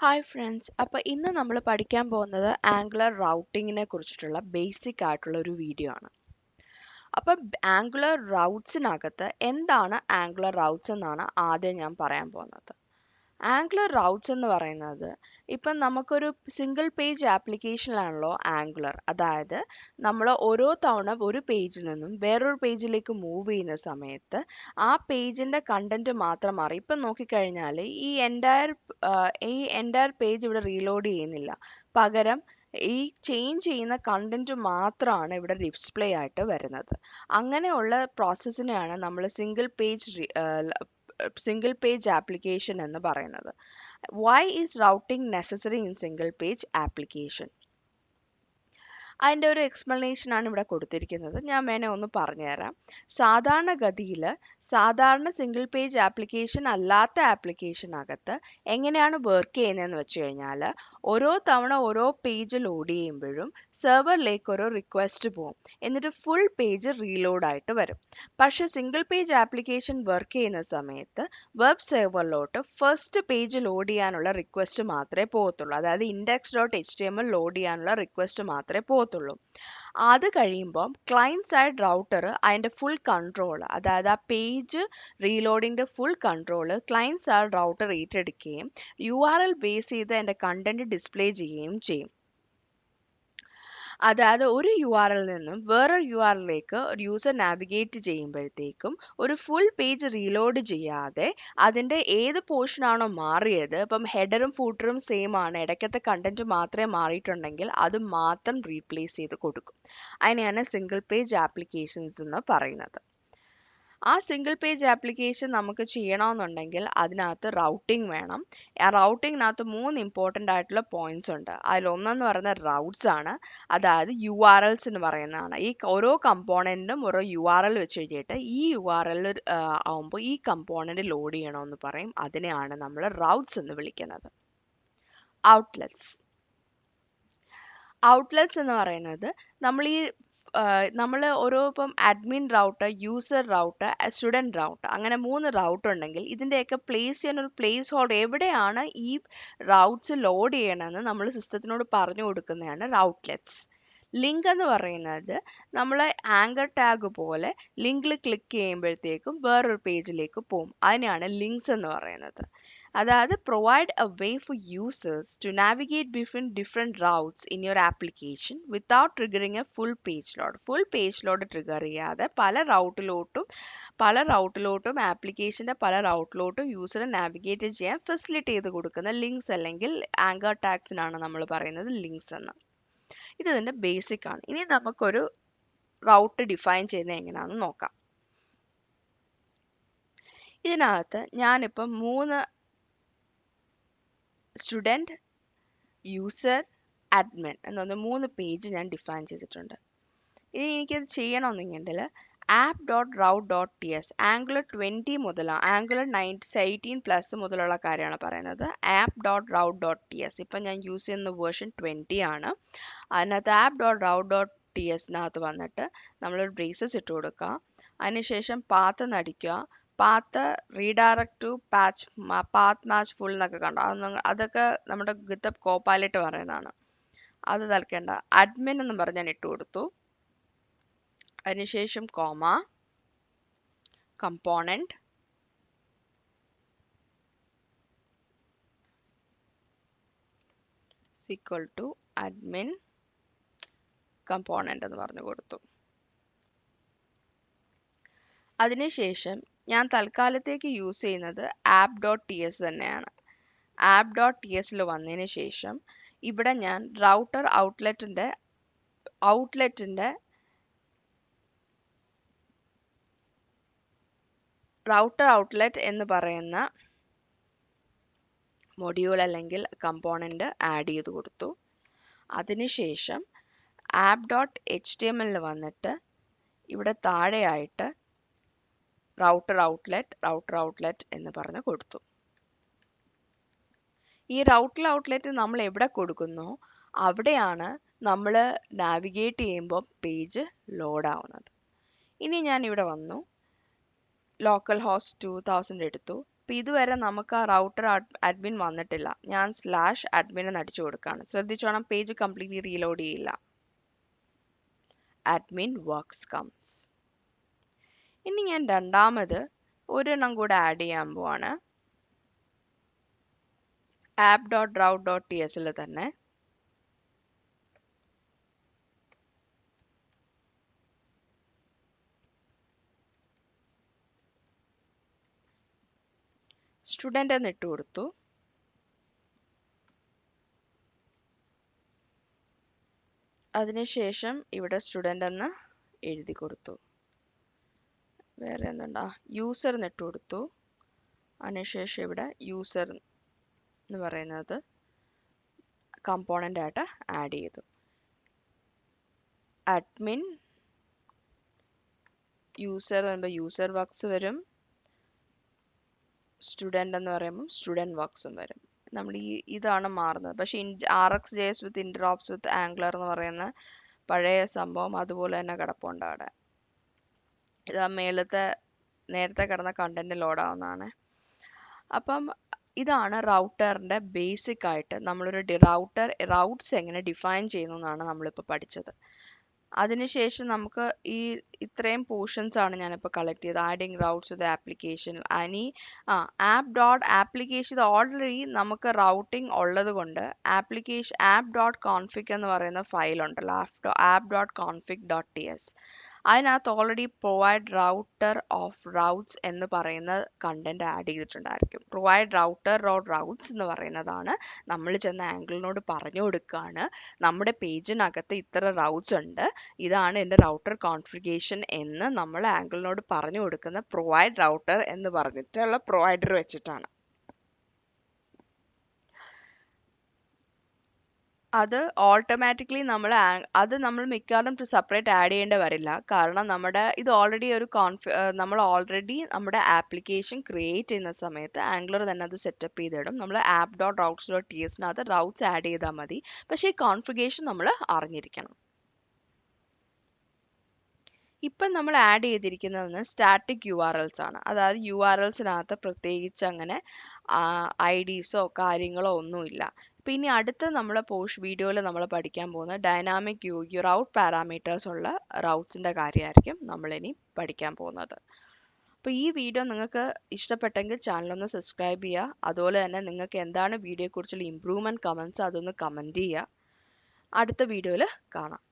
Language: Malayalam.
ഹായ് ഫ്രണ്ട്സ്, അപ്പോൾ ഇന്ന് നമ്മൾ പഠിക്കാൻ പോകുന്നത് ആംഗുലർ റൗട്ടിങ്ങിനെ കുറിച്ചിട്ടുള്ള ബേസിക് ആയിട്ടുള്ള ഒരു വീഡിയോ ആണ്. അപ്പം ആംഗുലർ റൗട്ട്സിനകത്ത് എന്താണ് ആംഗുലർ റൗട്ട്സ് എന്നാണ് ആദ്യം ഞാൻ പറയാൻ പോകുന്നത്. ആംഗുലർ റൗട്ട്സ് എന്ന് പറയുന്നത് ഇപ്പം നമുക്കൊരു സിംഗിൾ പേജ് ആപ്ലിക്കേഷനിലാണല്ലോ ആംഗുലർ, അതായത് നമ്മൾ ഓരോ തവണ ഒരു പേജിൽ നിന്നും വേറൊരു പേജിലേക്ക് മൂവ് ചെയ്യുന്ന സമയത്ത് ആ പേജിൻ്റെ കണ്ടന്റ് മാത്രം മാറി. ഇപ്പം നോക്കിക്കഴിഞ്ഞാൽ ഈ എൻറ്റയർ പേജ് ഇവിടെ റീലോഡ് ചെയ്യുന്നില്ല, പകരം ഈ ചേഞ്ച് ചെയ്യുന്ന കണ്ടന്റ് മാത്രമാണ് ഇവിടെ ഡിസ്പ്ലേ ആയിട്ട് വരുന്നത്. അങ്ങനെയുള്ള പ്രോസസ്സിനെയാണ് നമ്മൾ സിംഗിൾ പേജ് ആപ്ലിക്കേഷൻ എന്ന് പറയുന്നത്. Why is routing necessary in single page application? അതിൻ്റെ ഒരു എക്സ്പ്ലനേഷൻ ആണ് ഇവിടെ കൊടുത്തിരിക്കുന്നത്. ഞാൻ വേണേ ഒന്ന് പറഞ്ഞുതരാം. സാധാരണഗതിയിൽ സാധാരണ സിംഗിൾ പേജ് ആപ്ലിക്കേഷൻ അല്ലാത്ത ആപ്ലിക്കേഷനകത്ത് എങ്ങനെയാണ് വർക്ക് ചെയ്യുന്നതെന്ന് വെച്ച് കഴിഞ്ഞാൽ, ഓരോ തവണ ഓരോ പേജ് ലോഡ് ചെയ്യുമ്പോഴും സെർവറിലേക്ക് ഒരു റിക്വസ്റ്റ് പോകും, എന്നിട്ട് ഫുൾ പേജ് റീലോഡ് ആയിട്ട് വരും. പക്ഷേ സിംഗിൾ പേജ് ആപ്ലിക്കേഷൻ വർക്ക് ചെയ്യുന്ന സമയത്ത് വെബ് സെർവറിലോട്ട് ഫസ്റ്റ് പേജ് ലോഡ് ചെയ്യാനുള്ള റിക്വസ്റ്റ് മാത്രമേ പോകത്തുള്ളൂ. അതായത് index.html ലോഡ് ചെയ്യാനുള്ള റിക്വസ്റ്റ് മാത്രമേ പോകത്തുള്ളൂ. അത് കഴിയുമ്പോൾ ക്ലയൻറ്റ് സൈഡ് റൗട്ടർ അതിൻ്റെ ഫുൾ കൺട്രോൾ, അതായത് ആ പേജ് റീലോഡിൻ്റെ full control client side router ഏറ്റെടുക്കുകയും URL ബേസ് ചെയ്ത് അതിൻ്റെ കണ്ടന്റ് ഡിസ്പ്ലേ ചെയ്യുകയും ചെയ്യും. അതായത് ഒരു URL നിന്നും വേറൊരു URLിലേക്ക് ഒരു യൂസർ നാവിഗേറ്റ് ചെയ്യുമ്പോഴത്തേക്കും ഒരു ഫുൾ പേജ് റീലോഡ് ചെയ്യാതെ അതിൻ്റെ ഏത് പോർഷനാണോ മാറിയത്, ഇപ്പം ഹെഡറും ഫൂട്ടറും സെയിം ആണ്, ഇടയ്ക്കത്തെ കണ്ടന്റ് മാത്രമേ മാറിയിട്ടുണ്ടെങ്കിൽ അത് മാത്രം റീപ്ലേസ് ചെയ്ത് കൊടുക്കും. അതിനെയാണ് സിംഗിൾ പേജ് ആപ്ലിക്കേഷൻസ് എന്ന് പറയുന്നത്. ആ സിംഗിൾ പേജ് ആപ്ലിക്കേഷൻ നമുക്ക് ചെയ്യണമെന്നുണ്ടെങ്കിൽ അതിനകത്ത് റൗട്ടിംഗ് വേണം. ആ റൗട്ടിങ്ങിനകത്ത് 3 ഇമ്പോർട്ടൻ്റ് ആയിട്ടുള്ള പോയിന്റ്സ് ഉണ്ട്. അതിലൊന്നെന്ന് പറയുന്നത് റൗട്ട്സ് ആണ്, അതായത് URLs എന്ന് പറയുന്നതാണ്. ഈ ഓരോ കമ്പോണൻറ്റിനും ഓരോ URL വെച്ച് എഴുതിയിട്ട് ഈ URL ആവുമ്പോൾ ഈ കമ്പോണൻറ്റ് ലോഡ് ചെയ്യണമെന്ന് പറയും. അതിനെയാണ് നമ്മൾ റൗട്ട്സ് എന്ന് വിളിക്കുന്നത്. ഔട്ട്ലെറ്റ്സ് എന്ന് പറയുന്നത് നമ്മൾ ഓരോ ഇപ്പം admin Raut, user Raut, student Raut, അങ്ങനെ 3 റൗട്ട് ഉണ്ടെങ്കിൽ ഇതിൻ്റെയൊക്കെ പ്ലേസ് ചെയ്യാൻ ഒരു പ്ലേസ് ഹോൾഡർ, എവിടെയാണ് ഈ റൗട്ട്സ് ലോഡ് ചെയ്യണമെന്ന് നമ്മൾ സിസ്റ്റത്തിനോട് പറഞ്ഞു കൊടുക്കുന്നതാണ് ഔട്ട്ലെറ്റ്സ്. ലിങ്ക് എന്ന് പറയുന്നത് നമ്മൾ ആങ്കർ ടാഗ് പോലെ ലിങ്കിൽ ക്ലിക്ക് ചെയ്യുമ്പോഴത്തേക്കും വേറൊരു പേജിലേക്ക് പോകും. അതിനെയാണ് ലിങ്ക്സ് എന്ന് പറയുന്നത്. അതായത് provide a way for users to navigate between different routes in your application without triggering a full page load. Full page load trigger ചെയ്യാതെ പല റൗട്ടിലോട്ടും ആപ്ലിക്കേഷൻ്റെ പല റൗട്ടിലോട്ടും യൂസറെ നാവിഗേറ്റ് ചെയ്യാൻ ഫെസിലിറ്റി ചെയ്ത് കൊടുക്കുന്ന ലിങ്ക്സ് അല്ലെങ്കിൽ ആങ്കർ ടാഗ്സിനാണ് നമ്മൾ പറയുന്നത് ലിങ്ക്സ് എന്ന്. ഇത് ഇതിൻ്റെ ബേസിക് ആണ്. ഇനി നമുക്കൊരു റൗട്ട് ഡിഫൈൻ ചെയ്യുന്നത് എങ്ങനെയാണെന്ന് നോക്കാം. ഇതിനകത്ത് ഞാനിപ്പം 3 സ്റ്റുഡൻറ്, യൂസർ, അഡ്മിൻ എന്നൊന്ന് 3 പേജ് ഞാൻ ഡിഫൈൻ ചെയ്തിട്ടുണ്ട്. ഇനി എനിക്കത് ചെയ്യണമെന്നുണ്ടെങ്കിൽ app.route.ts ആംഗുലർ 20 മുതലാണ്, ആംഗുലർ 18+ മുതലുള്ള കാര്യമാണ് പറയുന്നത്. app.route.ts ഇപ്പം ഞാൻ യൂസ് ചെയ്യുന്ന വേർഷൻ 20 ആണ്. അതിനകത്ത് app.route.tsനകത്ത് വന്നിട്ട് നമ്മളൊരു ബ്രേസസ് ഇട്ട് കൊടുക്കുക. അതിനുശേഷം പാത്ത് നടിക്കുക. Path redirect to path match full എന്നൊക്കെ കണ്ടോ, അതൊക്കെ നമ്മുടെ GitHub Copilot പറയുന്നതാണ്. അത് തൽക്കേണ്ട. അഡ്മിൻ എന്ന് പറഞ്ഞ് ഞാൻ ഇട്ട് കൊടുത്തു. അതിനുശേഷം comma, component, equal to admin component എന്ന് പറഞ്ഞു കൊടുത്തു. അതിനുശേഷം ഞാൻ തൽക്കാലത്തേക്ക് യൂസ് ചെയ്യുന്നത് app.ts തന്നെയാണ്. app.tsൽ വന്നതിന് ശേഷം ഇവിടെ ഞാൻ റൗട്ടർ ഔട്ട്ലെറ്റ് എന്ന് പറയുന്ന മൊഡ്യൂൾ അല്ലെങ്കിൽ കമ്പോണൻറ്റ് ആഡ് ചെയ്ത് കൊടുത്തു. അതിനുശേഷം app.html വന്നിട്ട് ഇവിടെ താഴെയായിട്ട് റൗട്ടർ ഔട്ട്ലെറ്റ് എന്ന് പറഞ്ഞ് കൊടുത്തു. ഈ റൗട്ടർ ഔട്ട്ലെറ്റ് നമ്മൾ എവിടെ കൊടുക്കുന്നോ അവിടെയാണ് നമ്മൾ നാവിഗേറ്റ് ചെയ്യുമ്പോൾ പേജ് ലോഡ് ആവുന്നത്. ഇനി ഞാൻ ഇവിടെ വന്നു, ലോക്കൽ ഹോസ്റ്റ് 2000 എടുത്തു, അപ്പോൾ ഇതുവരെ നമുക്ക് ആ റൗട്ടർ അഡ്മിൻ വന്നിട്ടില്ല. ഞാൻ /admin എന്ന് അടിച്ചു കൊടുക്കുകയാണ്. ശ്രദ്ധിച്ചോണം, പേജ് കംപ്ലീറ്റ്ലി റീലോഡ് ചെയ്യില്ല. admin works comes. ഇനി ഞാൻ രണ്ടാമത് ഒരെണ്ണം കൂടെ ആഡ് ചെയ്യാൻ പോവാണ്. app.route.tsൽ തന്നെ സ്റ്റുഡൻ്റ് എന്ന് ഇട്ട് കൊടുത്തു. അതിനുശേഷം ഇവിടെ സ്റ്റുഡൻ്റ് എന്ന് എഴുതി കൊടുത്തു. വേറെ എന്തുണ്ടാ, യൂസർ എന്ന് ഇട്ട് കൊടുത്തു. അതിനുശേഷം ഇവിടെ യൂസർ എന്ന് പറയുന്നത് കമ്പോണൻ്റ് ആയിട്ട് ആഡ് ചെയ്തു. അഡ്മിൻ യൂസർ പറയുമ്പോൾ യൂസർ വർക്ക്സ് വരും, സ്റ്റുഡൻ്റ് എന്ന് പറയുമ്പോൾ സ്റ്റുഡൻറ് വർക്ക്സും വരും. നമ്മൾ ഇതാണ് മാറുന്നത്. പക്ഷേ RxJS വിത്ത് ഇൻറ്ററോപ്സ് വിത്ത് ആംഗ്ലർ എന്ന് പറയുന്ന പഴയ സംഭവം അതുപോലെ തന്നെ കിടപ്പുണ്ട് അവിടെ. ഇത് ആ മേളത്തെ നേരത്തെ കിടന്ന കണ്ടന്റ് ലോഡ് ആവുന്നതാണ്. അപ്പം ഇതാണ് റൗട്ടറിൻ്റെ ബേസിക് ആയിട്ട് നമ്മളൊരു റൗട്ട്സ് എങ്ങനെ ഡിഫൈൻ ചെയ്യുന്നു എന്നാണ് നമ്മളിപ്പോൾ പഠിച്ചത്. അതിനുശേഷം നമുക്ക് ഇത്രയും പോർഷൻസ് ആണ് ഞാനിപ്പോൾ കളക്ട് ചെയ്തത്. ആഡിങ് റൗട്ട്സ് വിത്ത് ആപ്ലിക്കേഷൻ. app.application ഇത് ഓൾറെഡി നമുക്ക് റൗട്ടിംഗ് ഉള്ളത് കൊണ്ട് app.config എന്ന് പറയുന്ന ഫയൽ ഉണ്ടല്ലോ, app.config.ts, അതിനകത്ത് already provide router of routes എന്ന് പറയുന്ന കണ്ടന്റ് ആഡ് ചെയ്തിട്ടുണ്ടായിരിക്കും. പ്രൊവൈഡ് റൗട്ടർ ഓഫ് റൗട്ട്സ് എന്ന് പറയുന്നതാണ് നമ്മൾ ചെന്ന ആംഗിളിനോട് പറഞ്ഞു കൊടുക്കുകയാണ്, നമ്മുടെ പേജിനകത്ത് ഇത്ര റൗട്ട്സ് ഉണ്ട്, ഇതാണ് എൻ്റെ റൗട്ടർ കോൺഫിഗറേഷൻ എന്ന് നമ്മൾ ആംഗിളിനോട് പറഞ്ഞു കൊടുക്കുന്ന പ്രൊവൈഡ് റൗട്ടർ എന്ന് പറഞ്ഞിട്ടുള്ള പ്രൊവൈഡർ വെച്ചിട്ടാണ്. അത് ഓട്ടോമാറ്റിക്കലി നമ്മൾ മിക്കവാറും സെപ്പറേറ്റ് ആഡ് ചെയ്യേണ്ടി വരില്ല. കാരണം ഇത് ഓൾറെഡി നമ്മൾ ഓൾറെഡി നമ്മുടെ ആപ്ലിക്കേഷൻ ക്രിയേറ്റ് ചെയ്യുന്ന സമയത്ത് ആംഗ്ലർ തന്നെ അത് സെറ്റപ്പ് ചെയ്തിടും. നമ്മൾ app.routes.tsനകത്ത് റൗട്ട്സ് ആഡ് ചെയ്താൽ മതി. പക്ഷേ ഈ കോൺഫിഗറേഷൻ നമ്മൾ അറിഞ്ഞിരിക്കണം. ഇപ്പം നമ്മൾ ആഡ് ചെയ്തിരിക്കുന്നത് സ്റ്റാറ്റിക് URLs ആണ്. അതായത് URLസിനകത്ത് പ്രത്യേകിച്ച് അങ്ങനെ IDസോ കാര്യങ്ങളോ ഒന്നുമില്ല. ഇപ്പം ഇനി അടുത്ത നമ്മളെ വീഡിയോയിൽ നമ്മൾ പഠിക്കാൻ പോകുന്ന ഡൈനാമിക് റൗട്ട് പാരാമീറ്റേഴ്സ് ഉള്ള റൗട്ട്സിൻ്റെ കാര്യമായിരിക്കും നമ്മളിനി പഠിക്കാൻ പോകുന്നത്. അപ്പോൾ ഈ വീഡിയോ നിങ്ങൾക്ക് ഇഷ്ടപ്പെട്ടെങ്കിൽ ചാനലൊന്ന് സബ്സ്ക്രൈബ് ചെയ്യുക. അതുപോലെ തന്നെ നിങ്ങൾക്ക് എന്താണ് വീഡിയോയെക്കുറിച്ചുള്ള ഇമ്പ്രൂവ്മെൻറ്റ് കമൻറ്റ്സ് അതൊന്ന് കമൻറ്റ് ചെയ്യുക. അടുത്ത വീഡിയോയിൽ കാണാം.